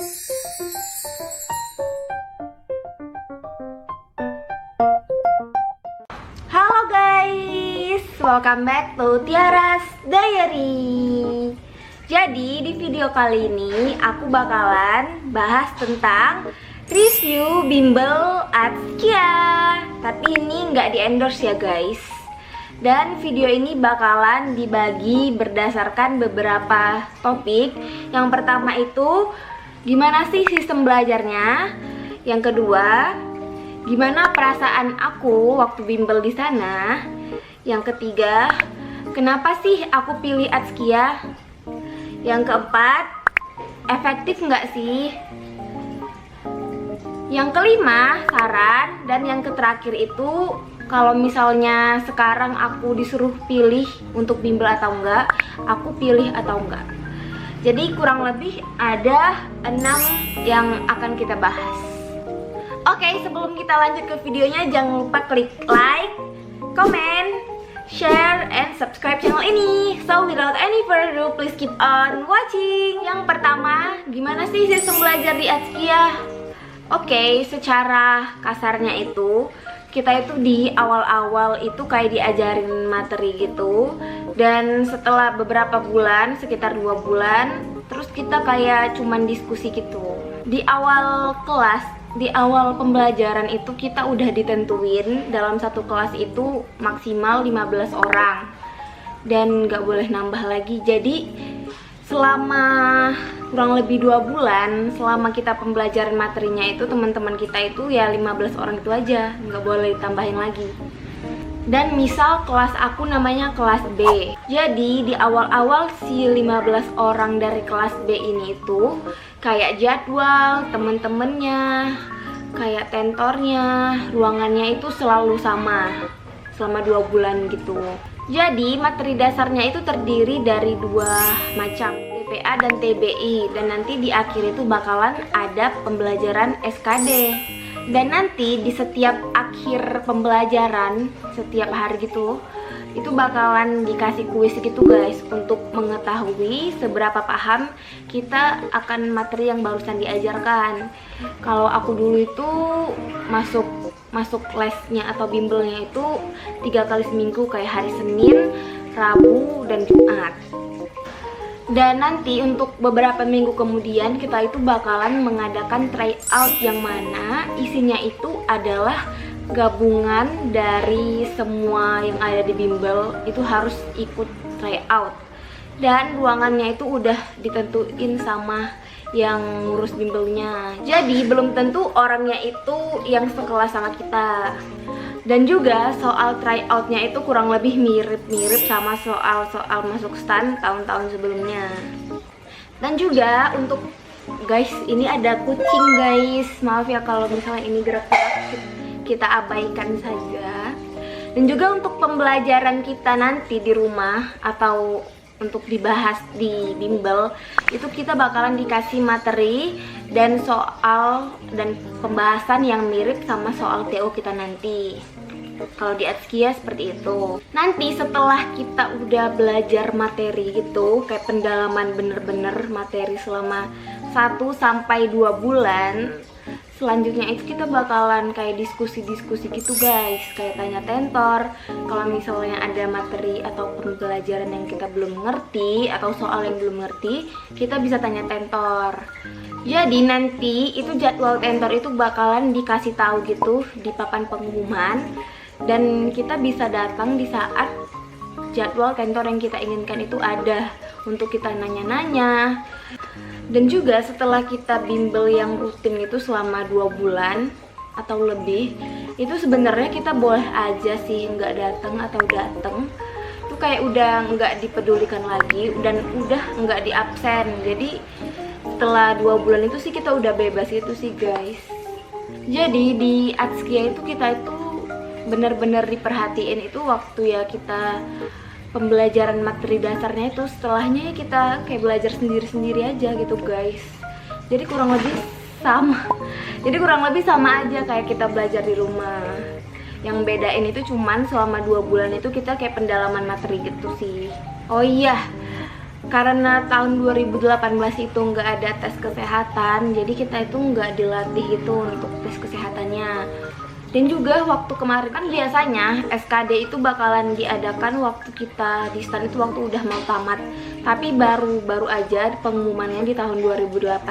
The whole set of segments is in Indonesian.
Halo guys, welcome back to Tiara's Diary. Jadi di video kali ini aku bakalan bahas tentang review bimbel Atskia. Tapi ini nggak di endorse ya guys. Dan video ini bakalan dibagi berdasarkan beberapa topik. Yang pertama itu gimana sih sistem belajarnya? Yang kedua, gimana perasaan aku waktu bimbel di sana? Yang ketiga, kenapa sih aku pilih Atskia? Yang keempat, efektif nggak sih? Yang kelima, saran. Dan yang terakhir itu, kalau misalnya sekarang aku disuruh pilih untuk bimbel atau enggak, aku pilih atau enggak. Jadi kurang lebih ada 6 yang akan kita bahas. Oke, sebelum kita lanjut ke videonya, jangan lupa klik like, comment, share, and subscribe channel ini. So without any further ado, please keep on watching. Yang pertama, gimana sih sistem belajar di Atskia? Oke, secara kasarnya itu kita itu di awal-awal itu kayak diajarin materi gitu. Dan setelah beberapa bulan, sekitar 2 bulan, terus kita kayak cuman diskusi gitu. Di awal kelas, di awal pembelajaran itu kita udah ditentuin dalam satu kelas itu maksimal 15 orang dan nggak boleh nambah lagi. Jadi selama kurang lebih 2 bulan, selama kita pembelajaran materinya itu, teman-teman kita itu ya 15 orang itu aja, nggak boleh ditambahin lagi. Dan misal kelas aku namanya kelas B, jadi di awal-awal si 15 orang dari kelas B ini itu kayak jadwal, temen-temennya, kayak tentornya, ruangannya itu selalu sama selama 2 bulan gitu. Jadi materi dasarnya itu terdiri dari 2 macam, TPA dan TBI. Dan nanti di akhir itu bakalan ada pembelajaran SKD. Dan nanti di setiap akhir pembelajaran, setiap hari gitu, itu bakalan dikasih kuis gitu guys, untuk mengetahui seberapa paham kita akan materi yang barusan diajarkan. Kalau aku dulu itu masuk lesnya atau bimbelnya itu 3 kali seminggu, kayak hari Senin, Rabu, dan Jumat. Dan nanti untuk beberapa minggu kemudian kita itu bakalan mengadakan tryout, yang mana isinya itu adalah gabungan dari semua yang ada di bimbel itu harus ikut tryout. Dan ruangannya itu udah ditentuin sama yang ngurus bimbelnya. Jadi belum tentu orangnya itu yang sekelas sama kita. Dan juga soal tryoutnya itu kurang lebih mirip-mirip sama soal-soal masuk stan tahun-tahun sebelumnya. Dan juga untuk guys, ini ada kucing guys, maaf ya kalau misalnya ini gerak-gerak, kita abaikan saja. Dan juga untuk pembelajaran kita nanti di rumah atau untuk dibahas di bimbel itu, kita bakalan dikasih materi dan soal dan pembahasan yang mirip sama soal TO kita nanti. Kalau di Atskia seperti itu. Nanti setelah kita udah belajar materi gitu, kayak pendalaman bener-bener materi selama 1 sampai 2 bulan, selanjutnya itu kita bakalan kayak diskusi-diskusi gitu guys, kayak tanya tentor. Kalau misalnya ada materi atau pembelajaran yang kita belum ngerti atau soal yang belum ngerti, kita bisa tanya tentor. Jadi nanti itu jadwal tentor itu bakalan dikasih tahu gitu di papan pengumuman, dan kita bisa datang di saat jadwal tentor yang kita inginkan itu ada, untuk kita nanya-nanya. Dan juga setelah kita bimbel yang rutin itu selama 2 bulan atau lebih, itu sebenarnya kita boleh aja sih nggak datang atau datang. Itu kayak udah nggak dipedulikan lagi dan udah nggak di absen. Jadi setelah 2 bulan itu sih kita udah bebas gitu sih guys. Jadi di Atskia itu kita itu bener-bener diperhatiin itu waktu ya kita pembelajaran materi dasarnya itu, setelahnya ya kita kayak belajar sendiri-sendiri aja gitu guys. Jadi kurang lebih sama aja kayak kita belajar di rumah. Yang bedain itu cuman selama 2 bulan itu kita kayak pendalaman materi gitu sih. Oh iya, karena tahun 2018 itu nggak ada tes kesehatan, jadi kita itu nggak dilatih itu untuk tes kesehatannya. Dan juga waktu kemarin kan biasanya SKD itu bakalan diadakan waktu kita di stan itu waktu udah mau tamat. Tapi baru aja pengumumannya di tahun 2018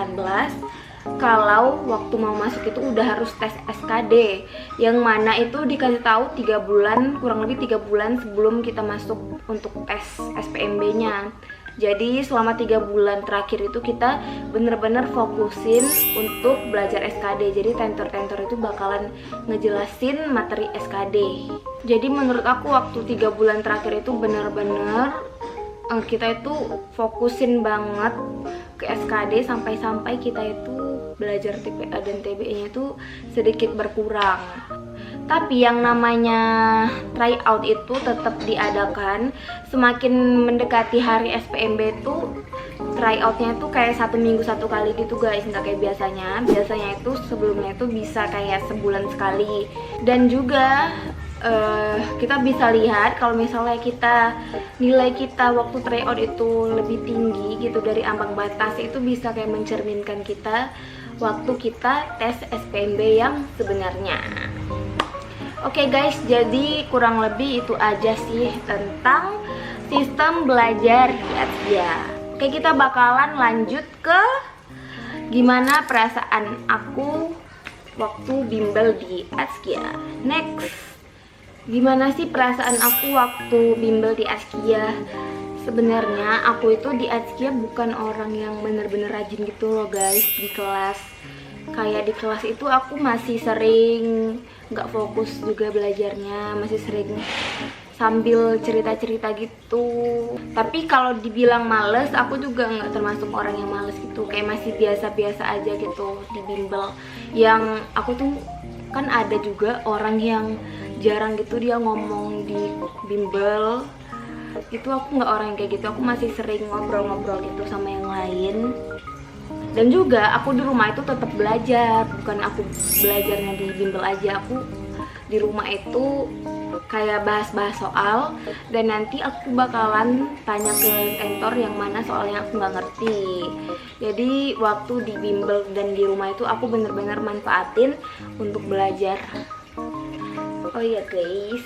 kalau waktu mau masuk itu udah harus tes SKD, yang mana itu dikasih tahu 3 bulan, kurang lebih 3 bulan sebelum kita masuk untuk tes SPMB-nya. Jadi selama 3 bulan terakhir itu kita bener-bener fokusin untuk belajar SKD. Jadi tentor-tentor itu bakalan ngejelasin materi SKD. Jadi menurut aku waktu 3 bulan terakhir itu bener-bener kita itu fokusin banget ke SKD sampai kita itu belajar TPA dan TBE-nya itu sedikit berkurang. Tapi yang namanya tryout itu tetap diadakan. Semakin mendekati hari SPMB itu tryoutnya itu kayak 1 minggu 1 kali gitu guys, nggak kayak biasanya. Biasanya itu sebelumnya itu bisa kayak sebulan sekali. Dan juga kita bisa lihat kalau misalnya nilai kita waktu tryout itu lebih tinggi gitu dari ambang batas, itu bisa kayak mencerminkan kita waktu kita tes SPMB yang sebenarnya. Oke guys, jadi kurang lebih itu aja sih tentang sistem belajar di Atskia. Oke, kita bakalan lanjut ke gimana perasaan aku waktu bimbel di Atskia. Next, gimana sih perasaan aku waktu bimbel di Atskia? Sebenarnya aku itu di Atskia bukan orang yang bener-bener rajin gitu loh guys di kelas. Kayak di kelas itu aku masih sering nggak fokus juga belajarnya, masih sering sambil cerita-cerita gitu. Tapi kalau dibilang males, aku juga nggak termasuk orang yang males gitu. Kayak masih biasa-biasa aja gitu di bimbel. Yang aku tuh kan ada juga orang yang jarang gitu dia ngomong di bimbel. Itu aku nggak orang yang kayak gitu. Aku masih sering ngobrol-ngobrol gitu sama yang lain. Dan juga aku di rumah itu tetap belajar, bukan aku belajarnya di bimbel aja. Aku di rumah itu kayak bahas-bahas soal, dan nanti aku bakalan tanya ke tentor yang mana soalnya aku nggak ngerti. Jadi waktu di bimbel dan di rumah itu aku bener-bener manfaatin untuk belajar. Oh iya guys,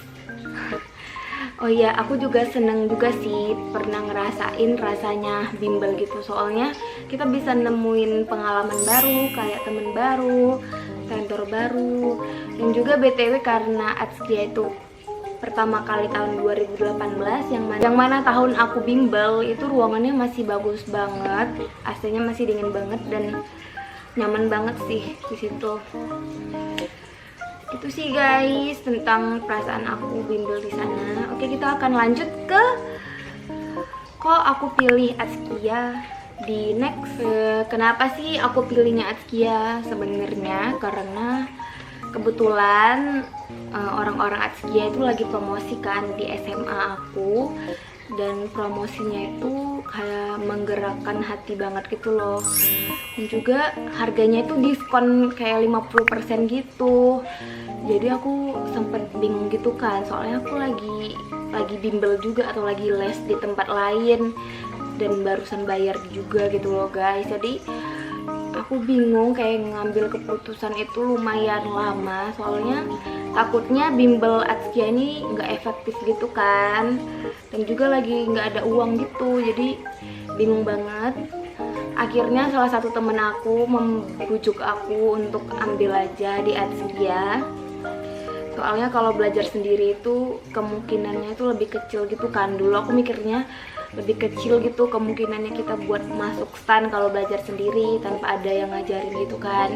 oh iya, aku juga seneng juga sih pernah ngerasain rasanya bimbel gitu. Soalnya kita bisa nemuin pengalaman baru, kayak temen baru, tentor baru. Dan juga BTW karena Atskia itu pertama kali tahun 2018, yang mana tahun aku bimbel itu ruangannya masih bagus banget, AC-nya masih dingin banget dan nyaman banget sih di situ. Itu sih guys tentang perasaan aku bimbel di sana. Oke, kita akan lanjut ke kok aku pilih Atskia di next. Kenapa sih aku pilihnya Atskia? Sebenarnya karena kebetulan orang-orang Atskia itu lagi promosi kan di SMA aku, dan promosinya itu kayak menggerakkan hati banget gitu loh. Dan juga harganya itu diskon kayak 50% gitu. Jadi aku sempet bingung gitu kan, soalnya aku lagi bimbel juga atau lagi les di tempat lain dan barusan bayar juga gitu loh guys. Jadi aku bingung kayak ngambil keputusan itu lumayan lama, soalnya takutnya bimbel Atskia ini nggak efektif gitu kan, dan juga lagi nggak ada uang gitu. Jadi bingung banget. Akhirnya salah satu temen aku membujuk aku untuk ambil aja di Atskia. Soalnya kalau belajar sendiri itu kemungkinannya itu lebih kecil gitu kan. Dulu aku mikirnya lebih kecil gitu kemungkinannya kita buat masuk stan kalau belajar sendiri tanpa ada yang ngajarin gitu kan.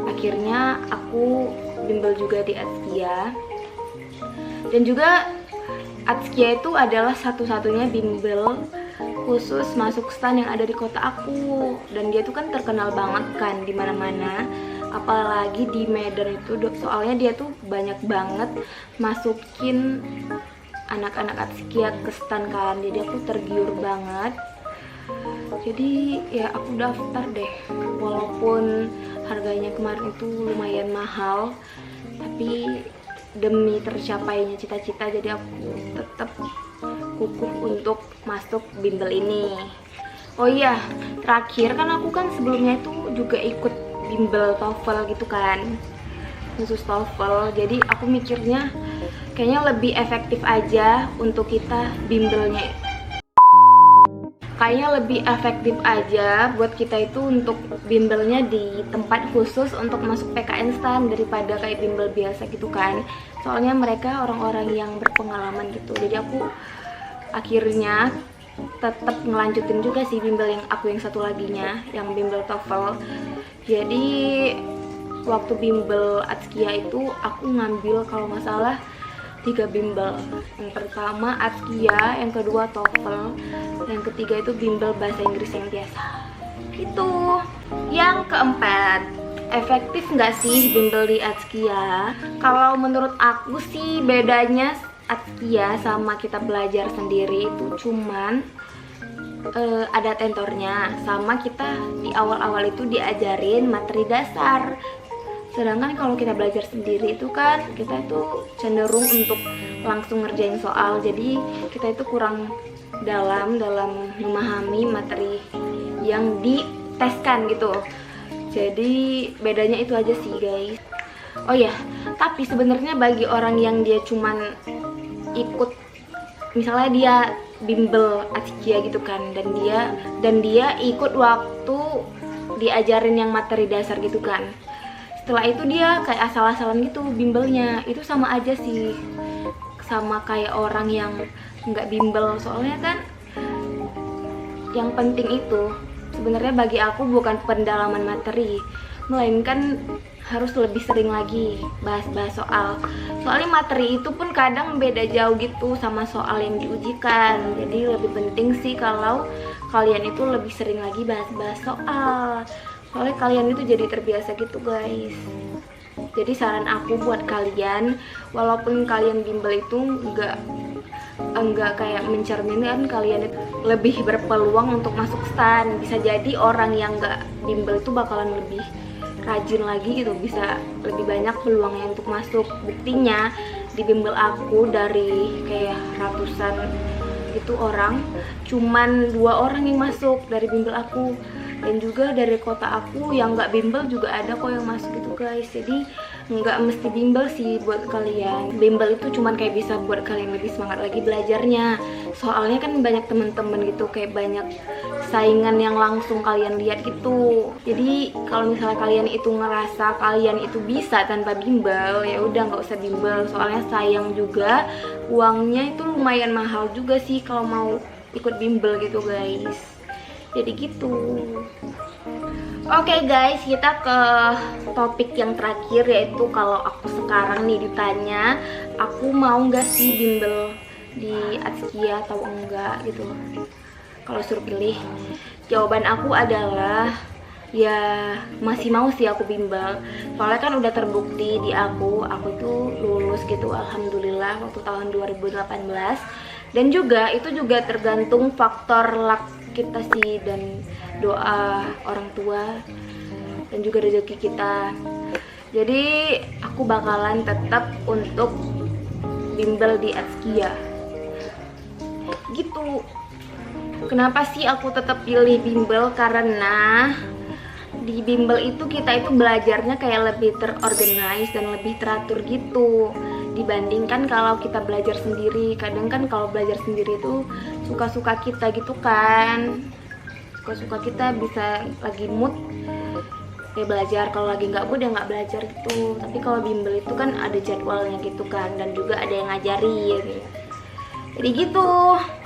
Akhirnya aku bimbel juga di Atskia. Dan juga Atskia itu adalah satu-satunya bimbel khusus masuk stan yang ada di kota aku, dan dia tuh kan terkenal banget kan di mana-mana. Apalagi di Medan itu, soalnya dia tuh banyak banget masukin anak-anak Atskia ke stan kan. Jadi aku tergiur banget. Jadi ya aku daftar deh, walaupun harganya kemarin itu lumayan mahal, tapi demi tercapainya cita-cita jadi aku tetap kukuh untuk masuk bimbel ini. Oh iya, terakhir kan aku kan sebelumnya itu juga ikut bimbel TOEFL gitu kan, khusus TOEFL. Jadi aku mikirnya kayaknya lebih efektif aja untuk kita bimbelnya. Kayaknya lebih efektif aja buat kita itu untuk bimbelnya di tempat khusus untuk masuk PKN STAN daripada kayak bimbel biasa gitu kan. Soalnya mereka orang-orang yang berpengalaman gitu. Jadi aku akhirnya tetap ngelanjutin juga sih bimbel yang satu laginya, yang bimbel TOEFL. Jadi waktu bimbel Atskia itu aku ngambil kalau nggak salah 3 bimbel. Yang pertama Atskia, yang kedua TOEFL, yang ketiga itu bimbel bahasa Inggris yang biasa. Itu. Yang keempat, efektif nggak sih bimbel di Atskia? Kalau menurut aku sih bedanya Atskia sama kita belajar sendiri itu cuman ada tentornya, sama kita di awal-awal itu diajarin materi dasar. Sedangkan kalau kita belajar sendiri itu kan kita itu cenderung untuk langsung ngerjain soal, jadi kita itu kurang dalam memahami materi yang diteskan gitu. Jadi bedanya itu aja sih guys. Oh ya, tapi sebenarnya bagi orang yang dia cuman ikut, misalnya dia bimbel Atskia gitu kan, dan dia ikut waktu diajarin yang materi dasar gitu kan, setelah itu dia kayak asal-asalan gitu bimbelnya, itu sama aja sih sama kayak orang yang nggak bimbel. Soalnya kan yang penting itu sebenarnya bagi aku bukan pendalaman materi, melainkan harus lebih sering lagi bahas-bahas soal. Soalnya materi itu pun kadang beda jauh gitu sama soal yang diujikan. Jadi lebih penting sih kalau kalian itu lebih sering lagi bahas-bahas soal. Soalnya kalian itu jadi terbiasa gitu guys. Jadi saran aku buat kalian, walaupun kalian bimbel itu enggak kayak mencerminkan kalian itu lebih berpeluang untuk masuk STAN. Bisa jadi orang yang enggak bimbel itu bakalan lebih rajin lagi gitu, bisa lebih banyak peluangnya untuk masuk. Buktinya di bimbel aku dari kayak ratusan itu orang, cuman 2 orang yang masuk dari bimbel aku. Dan juga dari kota aku yang nggak bimbel juga ada kok yang masuk gitu guys. Jadi nggak mesti bimbel sih buat kalian. Bimbel itu cuman kayak bisa buat kalian lebih semangat lagi belajarnya. Soalnya kan banyak temen-temen gitu, kayak banyak saingan yang langsung kalian lihat gitu. Jadi kalau misalnya kalian itu ngerasa kalian itu bisa tanpa bimbel, ya udah nggak usah bimbel. Soalnya sayang juga, uangnya itu lumayan mahal juga sih kalau mau ikut bimbel gitu guys. Jadi gitu. Oke guys, kita ke topik yang terakhir, yaitu kalau aku sekarang nih ditanya aku mau nggak sih bimbel di Atskia atau enggak gitu. Kalau suruh pilih, jawaban aku adalah ya masih mau sih aku bimbel. Soalnya kan udah terbukti di aku itu lulus gitu alhamdulillah waktu tahun 2018. Dan juga itu juga tergantung faktor luck kita sih, dan doa orang tua, dan juga rezeki kita. Jadi aku bakalan tetap untuk bimbel di Atskia gitu. Kenapa sih aku tetap pilih bimbel? Karena di bimbel itu kita itu belajarnya kayak lebih terorganize dan lebih teratur gitu, dibandingkan kalau kita belajar sendiri. Kadang kan kalau belajar sendiri itu suka-suka kita gitu kan, suka-suka kita, bisa lagi mood ya belajar, kalau lagi nggak mood ya nggak belajar gitu. Tapi kalau bimbel itu kan ada jadwalnya gitu kan, dan juga ada yang ngajarin. Jadi gitu.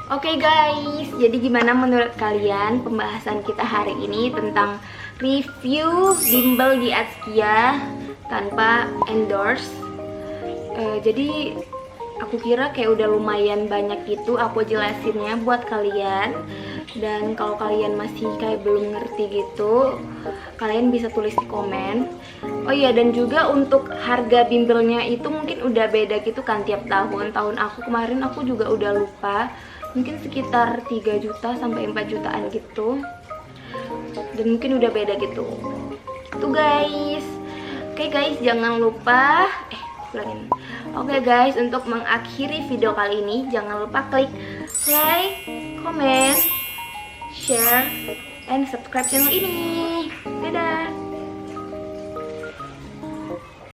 Oke guys, jadi gimana menurut kalian pembahasan kita hari ini tentang review bimbel di Atskia tanpa endorse? Jadi aku kira kayak udah lumayan banyak gitu aku jelasinnya buat kalian. Dan kalau kalian masih kayak belum ngerti gitu, kalian bisa tulis di komen. Oh iya, dan juga untuk harga bimbelnya itu mungkin udah beda gitu kan tiap tahun. Tahun aku kemarin aku juga udah lupa, mungkin sekitar 3 juta sampai 4 jutaan gitu. Dan mungkin udah beda gitu. Itu guys. Oke guys, jangan lupa ulangin. Oke guys, untuk mengakhiri video kali ini jangan lupa klik like, comment, share, and subscribe channel ini. Dadah!